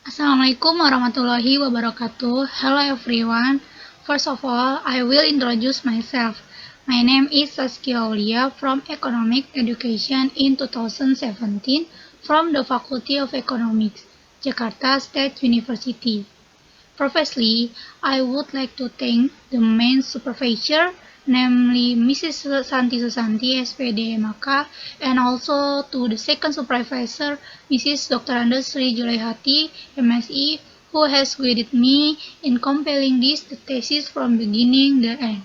Assalamualaikum warahmatullahi wabarakatuh. Hello everyone. First of all, I will introduce myself. My name is Saskia Aulia from Economic Education in 2017 from the Faculty of Economics, Jakarta State University. Previously, I would like to thank the main supervisor, namely Mrs. Santi Susanti, SPD Maka, and also to the second supervisor, Mrs. Dr. Andes Sri Julehati, MSE, who has guided me in compiling this thesis from beginning to end.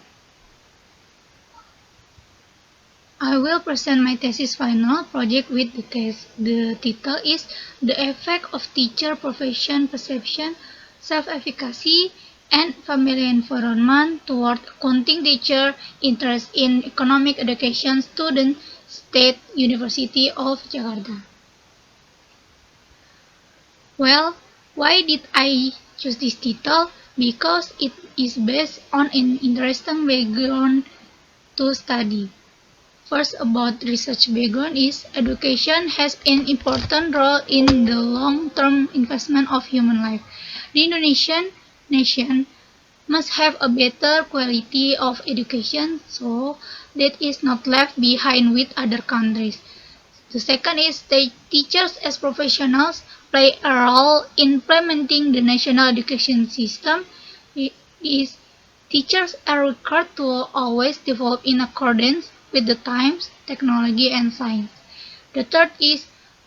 I will present my thesis final project with the test. The title is The Effect of Teacher Profession Perception, Self-Efficacy, and Family Environment Toward Accounting Teacher Interest in Economic Education Student, State University of Jakarta. Well, why did I choose this title? Because it is based on an interesting background to study. First, about research background is education has an important role in the long-term investment of human life. The Indonesian nation must have a better quality of education so that is not left behind with other countries. The second is that teachers as professionals play a role in implementing the national education system. Is Teachers are required to always develop in accordance with the times, technology, and science. The third is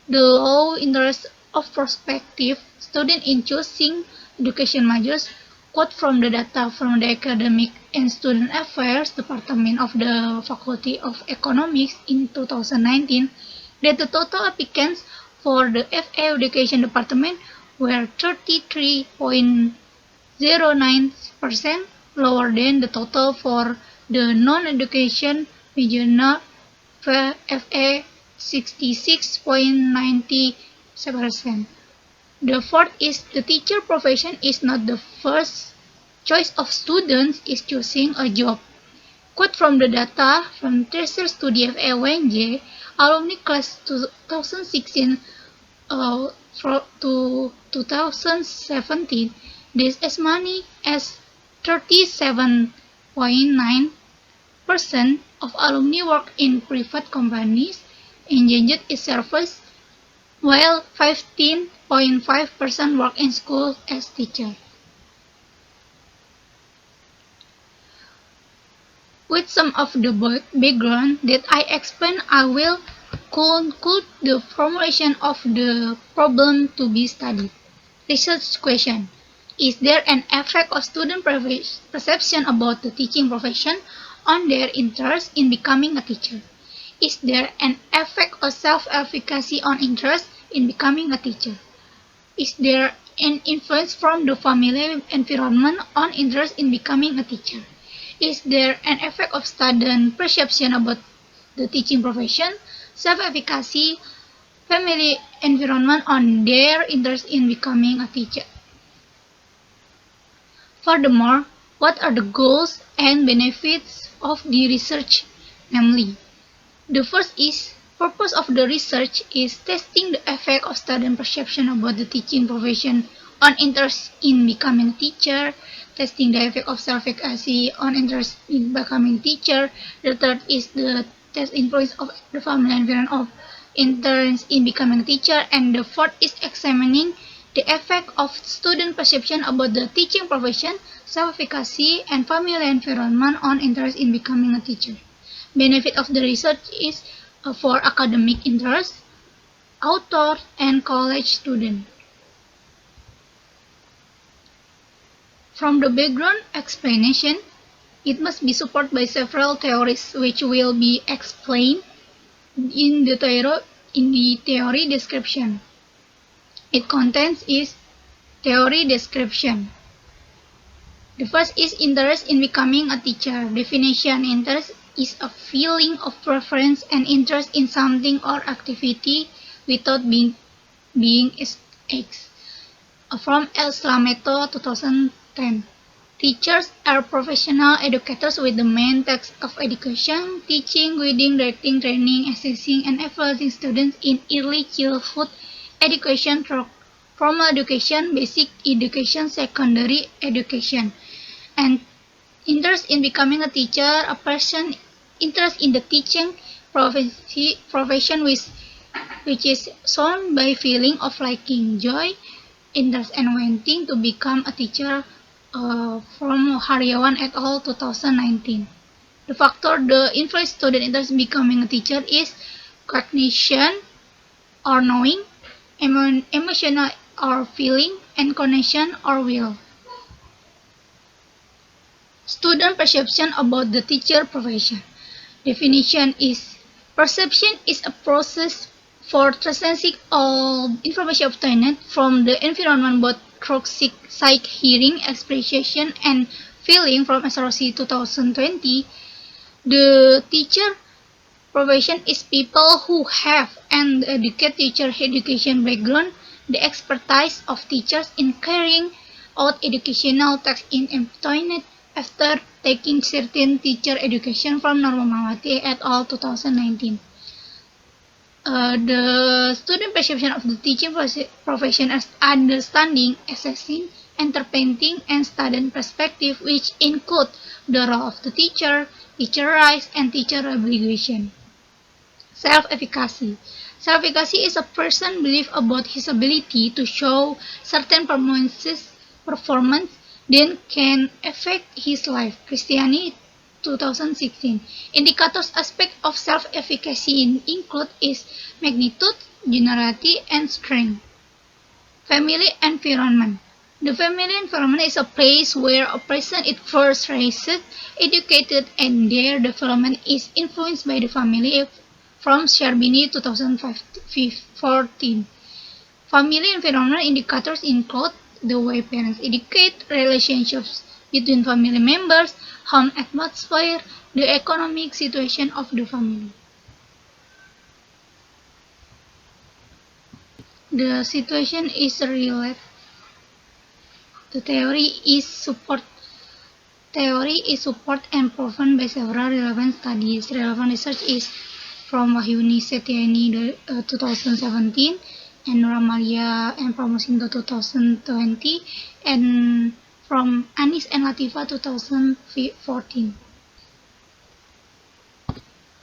the low interest of prospective students in choosing education majors. Quote from the data from the Academic and Student Affairs Department of the Faculty of Economics in 2019 that the total applicants for the FA Education Department were 33.09%, lower than the total for the non-education regional FA 66.90%. The fourth is the teacher profession is not the first choice of students is choosing a job. Quote from the data from Tracer Study FA UNJ, alumni class 2016 to 2017, there's as many as 37.9% of alumni work in private companies, engaged in service, while 15.5% work in school as teacher. With some of the background that I explained, I will conclude the formulation of the problem to be studied. Research question: is there an effect of student perception about the teaching profession on their interest in becoming a teacher? Is there an effect of self-efficacy on interest in becoming a teacher? Is there an influence from the family environment on interest in becoming a teacher? Is there an effect of student perception about the teaching profession, self-efficacy, family environment on their interest in becoming a teacher? Furthermore, what are the goals and benefits of the research? Namely, the first is purpose of the research is testing the effect of student perception about the teaching profession on interest in becoming a teacher, testing the effect of self-efficacy on interest in becoming a teacher. The third is the test influence of the family environment of interest in becoming a teacher, and the fourth is examining the effect of student perception about the teaching profession, self-efficacy, and family environment on interest in becoming a teacher. Benefit of the research is for academic interest, author, and college student. From the background explanation, it must be supported by several theories which will be explained in the theory description. It contains is theory description. The first is interest in becoming a teacher. Definition: interest is a feeling of preference and interest in something or activity without being X. From El Slameto 2010. Teachers are professional educators with the main task of education, teaching, guiding, directing, training, assessing, and evaluating students in early childhood education through formal education, basic education, secondary education, and interest in becoming a teacher, a person interest in the teaching profession which is shown by feeling of liking, joy, interest, and wanting to become a teacher from Haryawan et al. 2019. The factor the influence student interest in becoming a teacher is cognition or knowing, emotional or feeling, and connection or will. Student perception about the teacher profession. Definition is perception is a process for transcending all information obtained from the environment both through sight, hearing, expression, and feeling from SRC 2020. The teacher profession is people who have an educated teacher education background, the expertise of teachers in carrying out educational tasks in obtained after taking certain teacher education from Normamawati et al. 2019. The student perception of the teaching profession as understanding, assessing, interpreting, and student perspective, which include the role of the teacher, teacher rights, and teacher obligation. Self-efficacy. Self-efficacy is a person's belief about his ability to show certain performance then can affect his life. Christiani 2016. Indicators aspect of self-efficacy include is magnitude, generality, and strength. Family environment. The family environment is a place where a person is first raised, educated, and their development is influenced by the family from Sherbini 2014. Family environment indicators include the way parents educate, relationships between family members, home atmosphere, the economic situation of the family. The situation is related. The theory is support and proven by several relevant studies. Relevant research is from Wahyuni Setiani 2017 and Ramalia and Pramusindo 2020 and from Anis and Latifa 2014.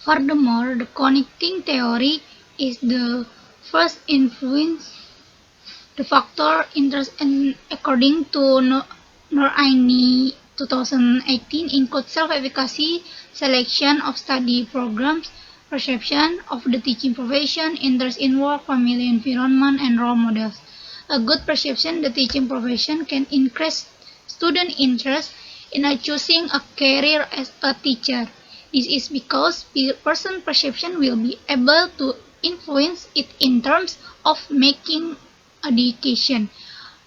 Furthermore, the connecting theory is the first influence the factor interest and according to Noraini 2018 include self-efficacy, selection of study programs, perception of the teaching profession, interest in work, family environment, and role models. A good perception the teaching profession can increase student interest in choosing a career as a teacher. This is because person perception will be able to influence it in terms of making education.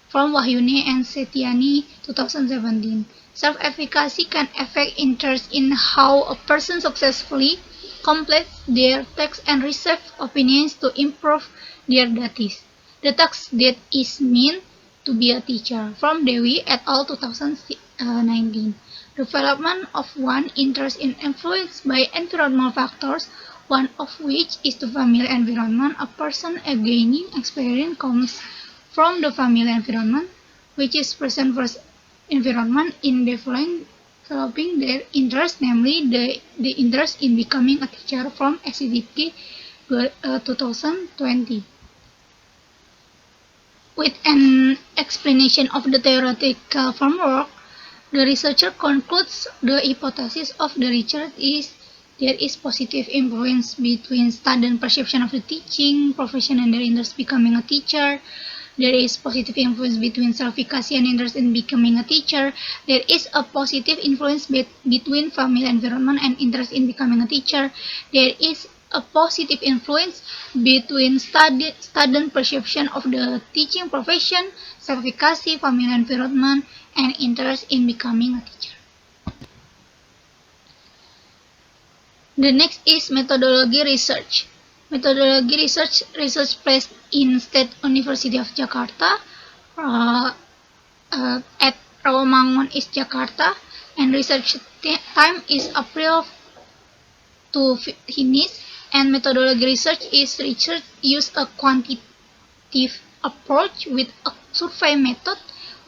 From Wahyuni and Setiani 2017. Self-efficacy can affect interest in how a person successfully completes their tasks and receive opinions to improve their duties. The task that is meant to be a teacher. From Dewi et al. 2019. Development of one interest in influenced by environmental factors, one of which is the family environment. A person gaining experience comes from the family environment, which is present first environment in developing their interest, namely the interest in becoming a teacher from SCDP 2020. With an explanation of the theoretical framework, the researcher concludes the hypothesis of the research is there is positive influence between student perception of the teaching profession and their interest becoming a teacher. There is positive influence between self-efficacy and interest in becoming a teacher. There is a positive influence between family environment and interest in becoming a teacher. There is a positive influence between student perception of the teaching profession, self-efficacy, family environment, and interest in becoming a teacher. The next is methodology research. Methodology research placed in State University of Jakarta at Rawamangun East Jakarta, and research time is April to finish, and methodology research is research use a quantitative approach with a survey method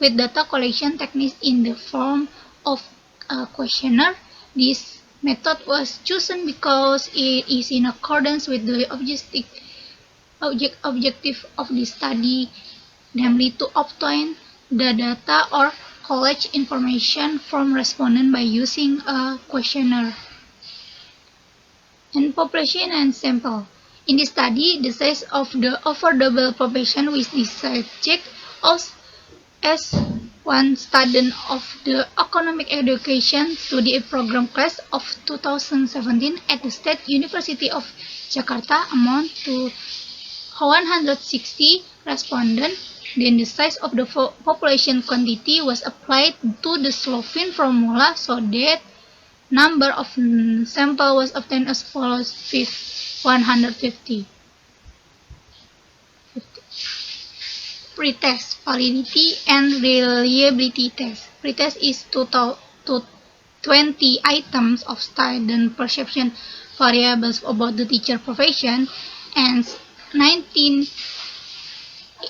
with data collection techniques in the form of a questionnaire. This method was chosen because it is in accordance with the objective of the study, namely to obtain the data or collect information from respondents by using a questionnaire. And population and sample. In this study, the size of the affordable population with the subject as one student of the economic education study program class of 2017 at the State University of Jakarta amount to 160 respondents. Then the size of the population quantity was applied to the Slovene formula so that number of sample was obtained as follows: 150. Pretest, validity and reliability test. Pretest is to 20 items of student perception variables about the teacher profession and 19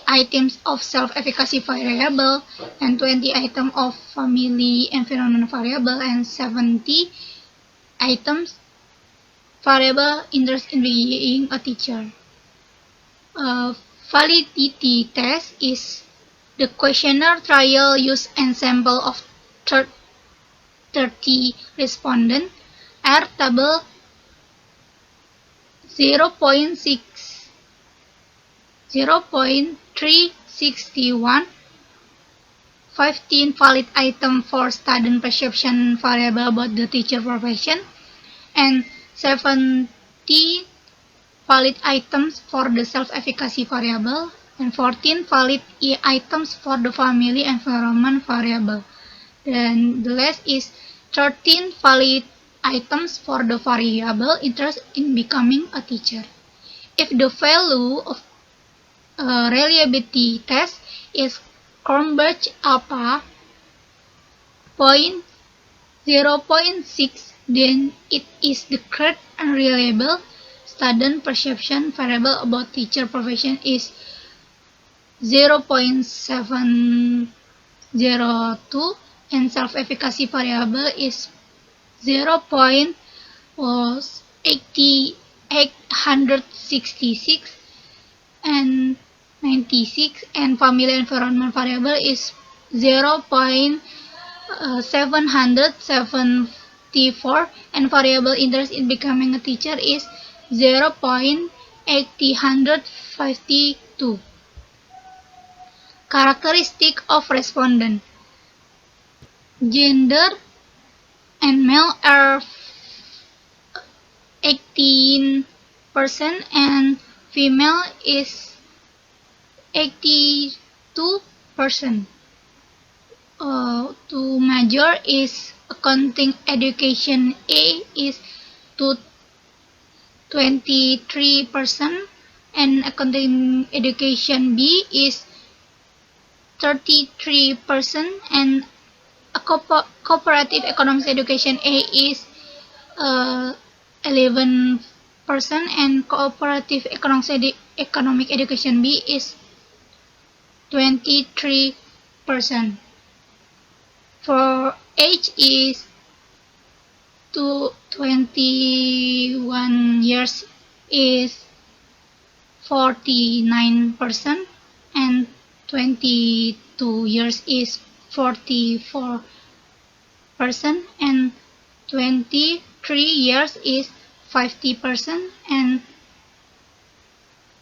items of self-efficacy variable and 20 items of family environment variable and 70 items variable interest in being a teacher. Validity test is the questionnaire trial use ensemble of 30 respondents. R table 0.6 0.361 15 valid items for student perception variable about the teacher profession and 70 valid items for the self-efficacy variable and 14 valid items for the family environment variable. Then the last is 13 valid items for the variable interest in becoming a teacher. If the value of a reliability test is Cambridge APA 0.6, then it is the correct and reliable. Student perception variable about teacher profession is 0.702 and self-efficacy variable is 0.866 and 96 and family environment variable is 0.774 and variable interest in becoming a teacher is 0.852. Characteristic of respondent. Gender and male are 18% and female is 82%. To major is accounting education A is to 23% and accounting education B is 33% and cooperative economics education A is 11% and cooperative economic education B is 23%. For age is to 21 years is 49% and 22 years is 44% and 23 years is 50% and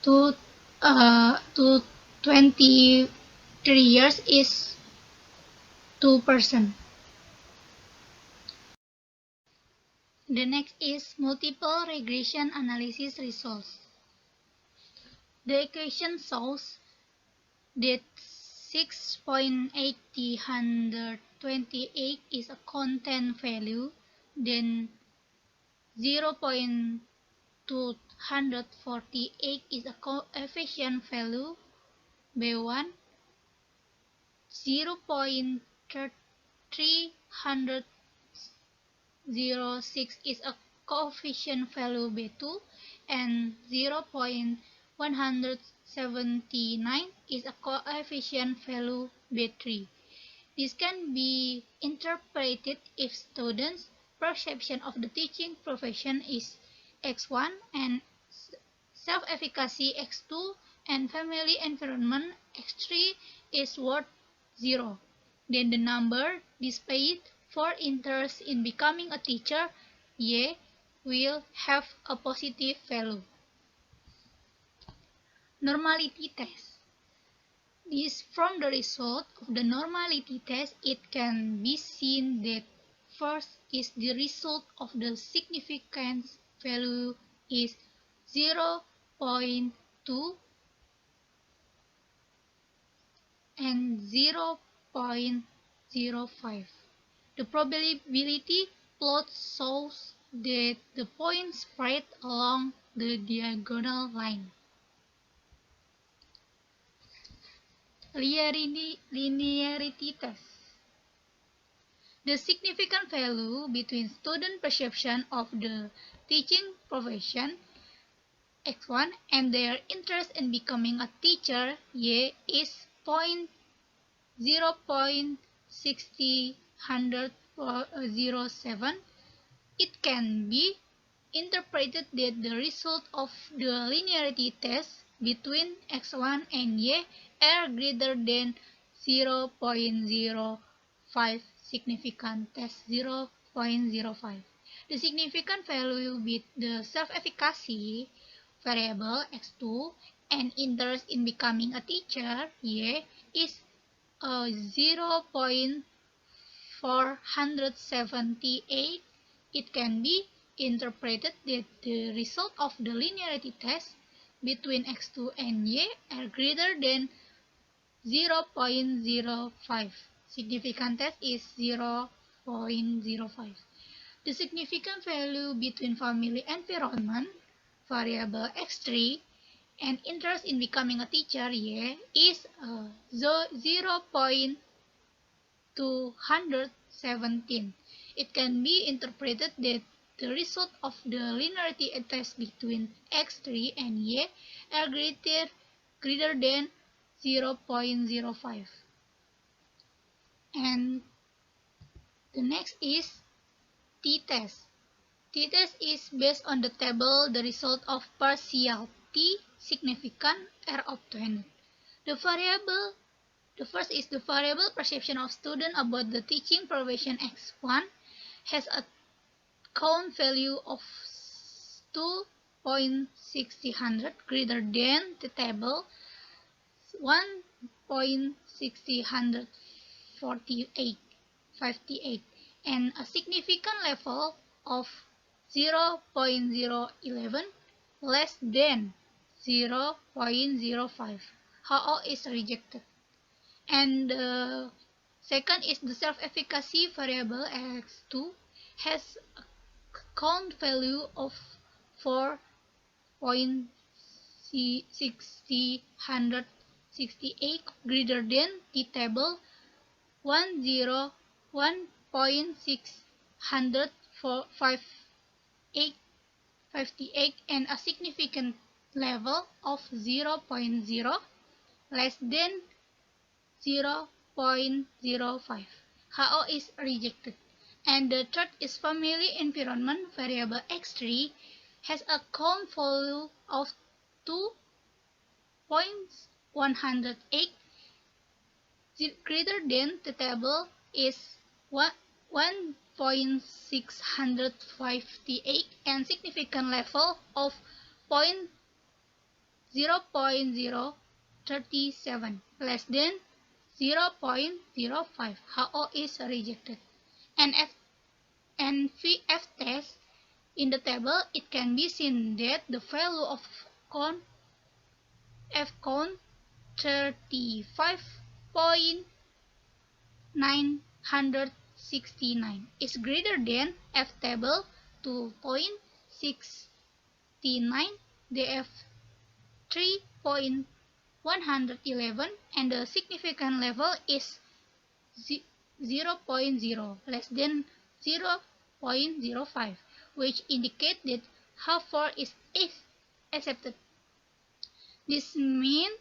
to 23 years is 2%. The next is multiple regression analysis results. The equation shows that 6.828 is a content value, then 0.248 is a coefficient value B1, 0.306 is a coefficient value B2, and 0.160 79 is a coefficient value B3. This can be interpreted if students' perception of the teaching profession is x1 and self-efficacy x2 and family environment x3 is worth 0. Then the number displayed for interest in becoming a teacher, y, will have a positive value. Normality test. This from the result of the normality test, it can be seen that first is the result of the significance value is 0.2 and 0.05. The probability plot shows that the points spread along the diagonal line. Linearity test. The significant value between student perception of the teaching profession x1 and their interest in becoming a teacher y is 0.6007. It can be interpreted that the result of the linearity test between x1 and y are greater than 0.05. Significant test 0.05. The significant value with the self-efficacy variable x2 and interest in becoming a teacher y is 0.478. It can be interpreted that the result of the linearity test between x2 and y are greater than 0.05. Significant test is 0.05. The significant value between family environment variable x3 and interest in becoming a teacher y is 0.217. It can be interpreted that the result of the linearity test between x3 and y are greater than 0.05. And the next is t-test. T-test is based on the table the result of partial t significant r obtained. The first is the variable perception of student about the teaching profession x1 has a count value of 2.6000 greater than the table 1.6058 and a significant level of 0.011 less than 0.05. HO is rejected. And the second is the self-efficacy variable x2 has a count value of 4.6068 greater than the table 1.658 and a significant level of 0.0 less than 0.05. HO is rejected. And the third is family environment variable x3 has a count value of 2.108 greater than the table is 1.658 and significant level of 0.037 less than 0.05. HO is rejected. And F test in the table, it can be seen that the value of F count 35.969 is greater than F table 2.69, the F 3.111 and the significant level is 0.0 less than 0.05, which indicate that how far is accepted. This means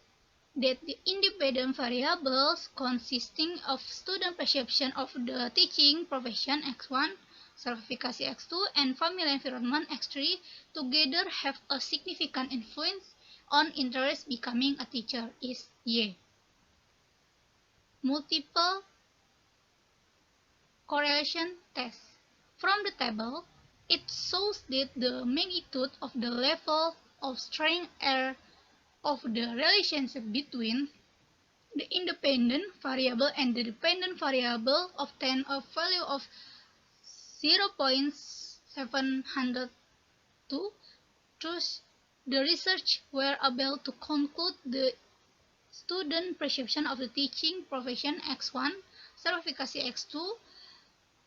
that the independent variables consisting of student perception of the teaching profession X1, self-efficacy X2, and family environment X3 together have a significant influence on interest becoming a teacher is Y. Multiple correlation test. From the table, it shows that the magnitude of the level of strength of the relationship between the independent variable and the dependent variable obtain a value of 0.702. Thus, the research were able to conclude the student perception of the teaching profession X1, self-efficacy X2,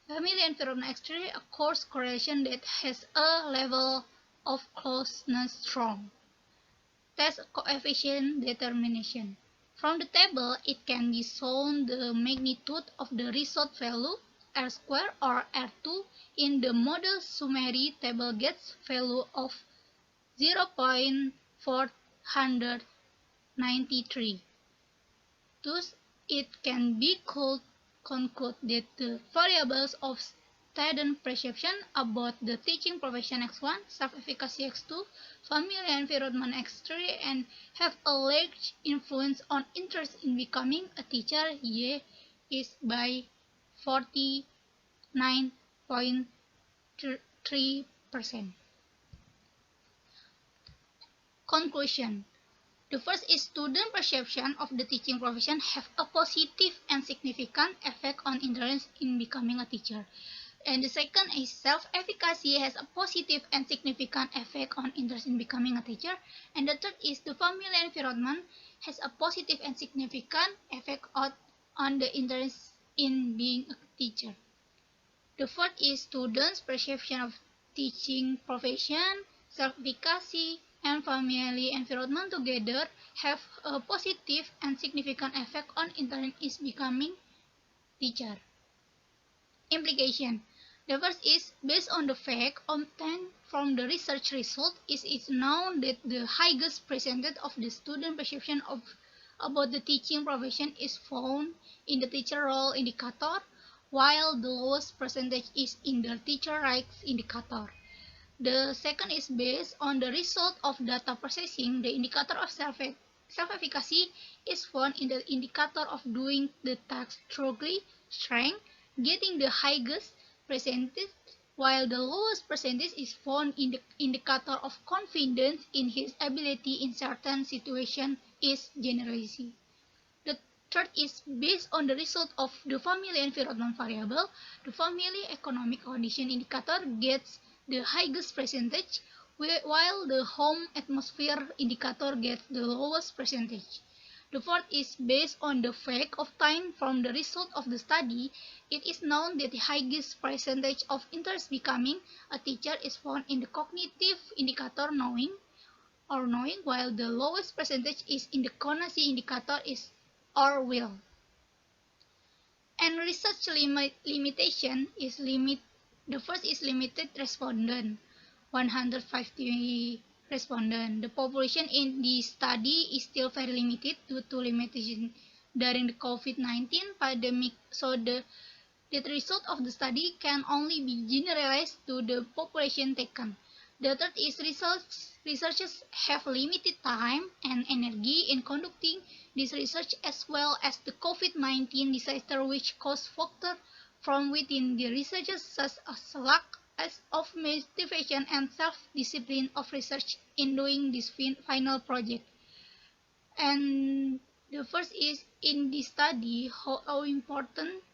family environment X3, a course correlation that has a level of closeness strong. Test coefficient determination. From the table, it can be shown the magnitude of the result value R square or R2 in the model summary table gets value of 0.493. Thus, it can be conclude that the variables of student perception about the teaching profession X1, self-efficacy X2, family environment X3, and have a large influence on interest in becoming a teacher Y is by 49.3%. Conclusion. The first is student perception of the teaching profession have a positive and significant effect on interest in becoming a teacher. And the second is self-efficacy has a positive and significant effect on interest in becoming a teacher. And the third is the family environment has a positive and significant effect on the interest in being a teacher. The fourth is students' perception of teaching profession, self-efficacy, and family environment together have a positive and significant effect on interest in becoming teacher. Implication. The first is, based on the fact obtained from the research result, it is known that the highest percentage of the student perception about the teaching profession is found in the teacher role indicator, while the lowest percentage is in the teacher rights indicator. The second is based on the result of data processing. The indicator of self-efficacy is found in the indicator of doing the task thoroughly, strength, getting the highest percentage, while the lowest percentage is found in the indicator of confidence in his ability in certain situations is generosity. The third is based on the result of the family environment variable. The family economic condition indicator gets the highest percentage, while the home atmosphere indicator gets the lowest percentage. The fourth is based on the fact obtained from the result of the study. It is known that the highest percentage of interest becoming a teacher is found in the cognitive indicator knowing, while the lowest percentage is in the cognizant indicator is or will. And research limitation is the first is limited respondent, 150 respondent. The population in the study is still very limited due to limitation during the COVID-19 pandemic, so the result of the study can only be generalized to the population taken. The third is researchers have limited time and energy in conducting this research, as well as the COVID-19 disaster, which caused factors from within the researchers such as lack of motivation and self-discipline of research in doing this final project. And the first is in this study how important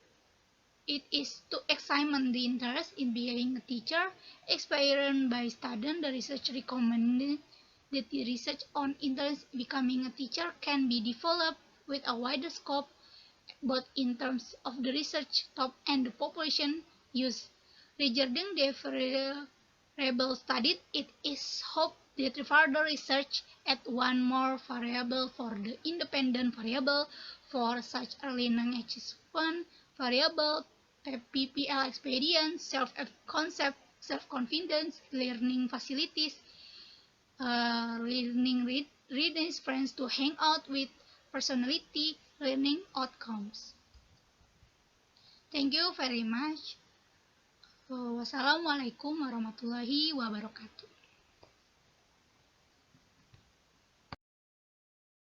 it is to examine the interest in being a teacher. Experienced by students, the research recommended that the research on interest becoming a teacher can be developed with a wider scope, both in terms of the research top and the population use. Regarding the variable studied, it is hoped that further research add one more variable for the independent variable for such early learning achievement variable, PPL experience, self-concept, self-confidence, learning facilities, learning rate, reading friends to hang out with personality learning outcomes. Thank you very much. Wassalamualaikum warahmatullahi wabarakatuh.